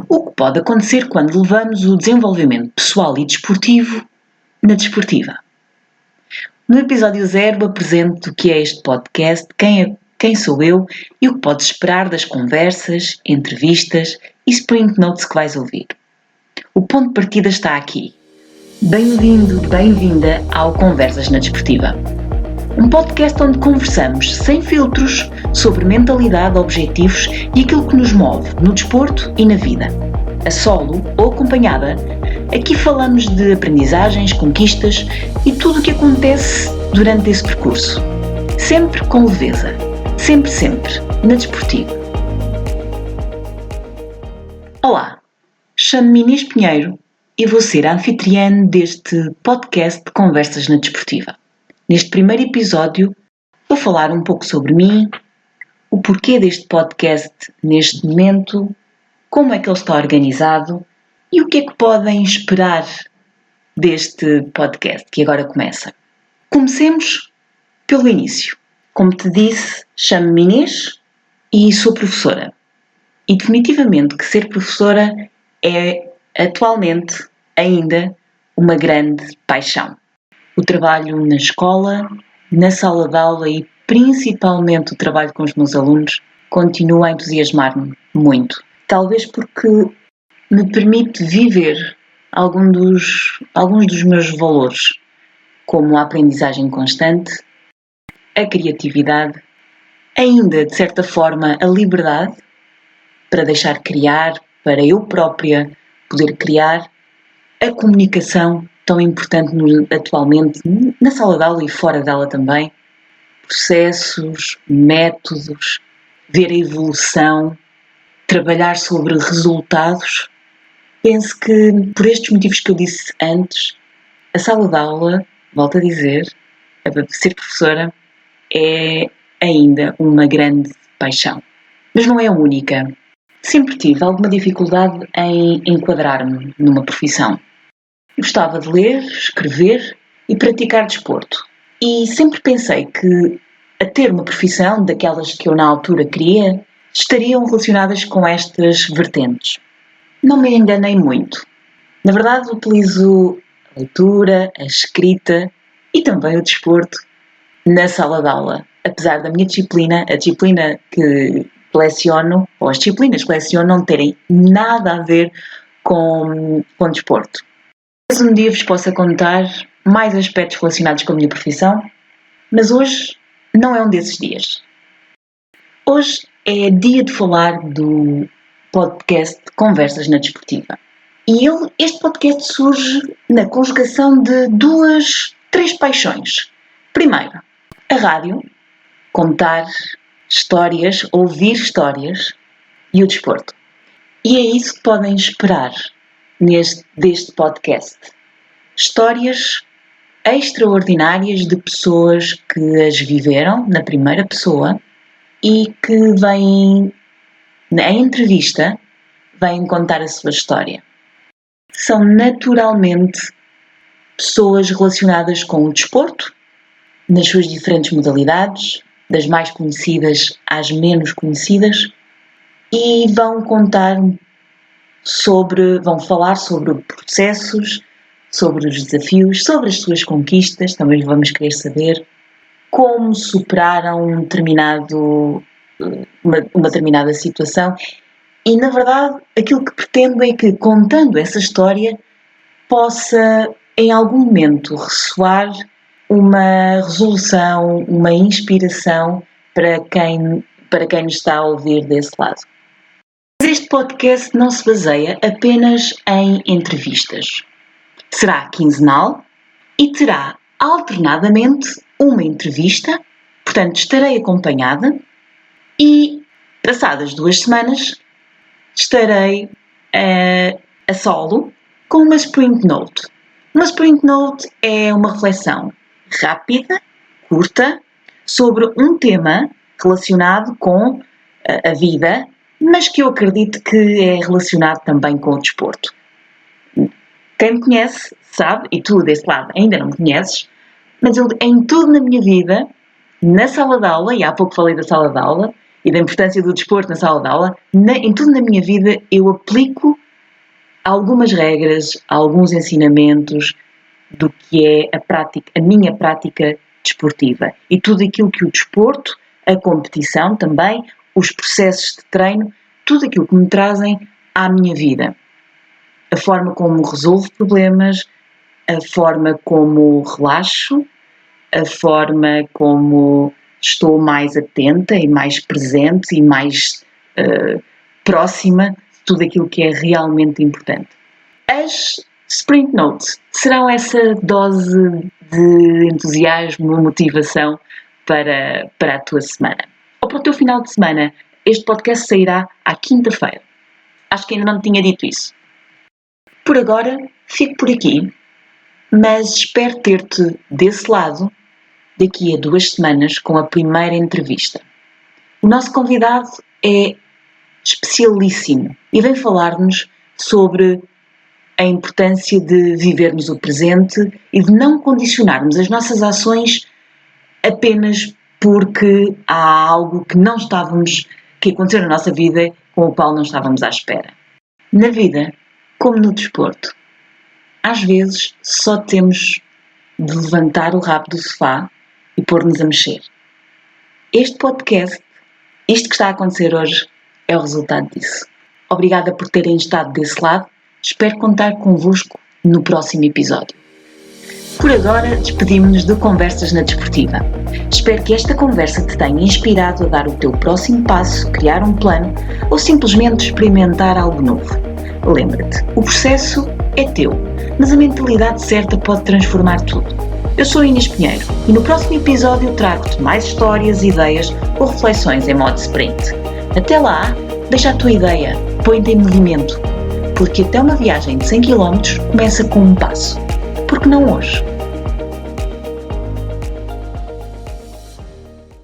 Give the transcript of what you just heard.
O que pode acontecer quando levamos o desenvolvimento pessoal e desportivo na desportiva. No episódio 0 apresento o que é este podcast, quem sou eu e o que podes esperar das conversas, entrevistas e sprint notes que vais ouvir. O ponto de partida está aqui. Bem-vindo, bem-vinda ao Conversas na Desportiva. Um podcast onde conversamos sem filtros sobre mentalidade, objetivos e aquilo que nos move no desporto e na vida. A solo ou acompanhada, aqui falamos de aprendizagens, conquistas e tudo o que acontece durante esse percurso. Sempre com leveza. Sempre, na desportiva. Olá, chamo-me Inês Pinheiro e vou ser a anfitriã deste podcast de Conversas na Desportiva. Neste primeiro episódio, vou falar um pouco sobre mim, o porquê deste podcast neste momento, como é que ele está organizado e o que é que podem esperar deste podcast que agora começa. Comecemos pelo início. Como te disse, chamo-me Inês e sou professora. E definitivamente que ser professora é atualmente ainda uma grande paixão. O trabalho na escola, na sala de aula e principalmente o trabalho com os meus alunos continua a entusiasmar-me muito. Talvez porque me permite viver alguns dos meus valores, como a aprendizagem constante, a criatividade, ainda de certa forma a liberdade para deixar criar, para eu própria poder criar, a comunicação tão importante atualmente na sala de aula e fora dela também, processos, métodos, ver a evolução, trabalhar sobre resultados. Penso que por estes motivos que eu disse antes, a sala de aula, volto a dizer, ser professora é ainda uma grande paixão. Mas não é a única. Sempre tive alguma dificuldade em enquadrar-me numa profissão. Gostava de ler, escrever e praticar desporto. E sempre pensei que a ter uma profissão daquelas que eu na altura queria, estariam relacionadas com estas vertentes. Não me enganei muito. Na verdade, utilizo a leitura, a escrita e também o desporto na sala de aula. Apesar da minha disciplina, a disciplina que leciono, ou as disciplinas que leciono, não terem nada a ver com desporto. Mas um dia vos posso contar mais aspectos relacionados com a minha profissão, mas hoje não é um desses dias. Hoje é dia de falar do podcast Conversas na Desportiva. E este podcast surge na conjugação de três paixões. Primeiro, a rádio, contar histórias, ouvir histórias e o desporto. E é isso que podem esperar deste podcast. Histórias extraordinárias de pessoas que as viveram na primeira pessoa e que vêm, na entrevista, vêm contar a sua história. São naturalmente pessoas relacionadas com o desporto, nas suas diferentes modalidades, das mais conhecidas às menos conhecidas, e vão falar sobre processos, sobre os desafios, sobre as suas conquistas, também vamos querer saber como superaram uma determinada situação. E, na verdade, aquilo que pretendo é que, contando essa história, possa, em algum momento, ressoar uma resolução, uma inspiração para quem nos está a ouvir desse lado. Mas este podcast não se baseia apenas em entrevistas. Será quinzenal e terá alternadamente uma entrevista, portanto estarei acompanhada e, passadas 2 semanas, estarei a solo com uma sprint note. Uma sprint note é uma reflexão rápida, curta, sobre um tema relacionado com a vida, mas que eu acredito que é relacionado também com o desporto. Quem me conhece sabe, e tu desse lado ainda não me conheces, mas eu em tudo na minha vida, na sala de aula, e há pouco falei da sala de aula, e da importância do desporto na sala de aula, em tudo na minha vida eu aplico algumas regras, alguns ensinamentos do que é a minha prática desportiva. E tudo aquilo que o desporto, a competição também, os processos de treino, tudo aquilo que me trazem à minha vida. A forma como resolvo problemas, a forma como relaxo, a forma como estou mais atenta e mais presente e mais próxima de tudo aquilo que é realmente importante. As Sprint Notes serão essa dose de entusiasmo, motivação para a tua semana. Ou para o teu final de semana. Este podcast sairá à quinta-feira. Acho que ainda não te tinha dito isso. Por agora, fico por aqui, mas espero ter-te desse lado daqui a 2 semanas com a primeira entrevista. O nosso convidado é especialíssimo e vem falar-nos sobre a importância de vivermos o presente e de não condicionarmos as nossas ações apenas porque há algo que aconteceu na nossa vida com o qual não estávamos à espera. Na vida, como no desporto, às vezes só temos de levantar o rabo do sofá e pôr-nos a mexer. Este podcast, isto que está a acontecer hoje, é o resultado disso. Obrigada por terem estado desse lado. Espero contar convosco no próximo episódio. Por agora, despedimos-nos de Conversas na Desportiva. Espero que esta conversa te tenha inspirado a dar o teu próximo passo, criar um plano ou simplesmente experimentar algo novo. Lembra-te, o processo é teu, mas a mentalidade certa pode transformar tudo. Eu sou a Inês Pinheiro e no próximo episódio trago-te mais histórias, ideias ou reflexões em modo sprint. Até lá, deixa a tua ideia, põe-te em movimento, porque até uma viagem de 100 km começa com um passo. Por que não hoje?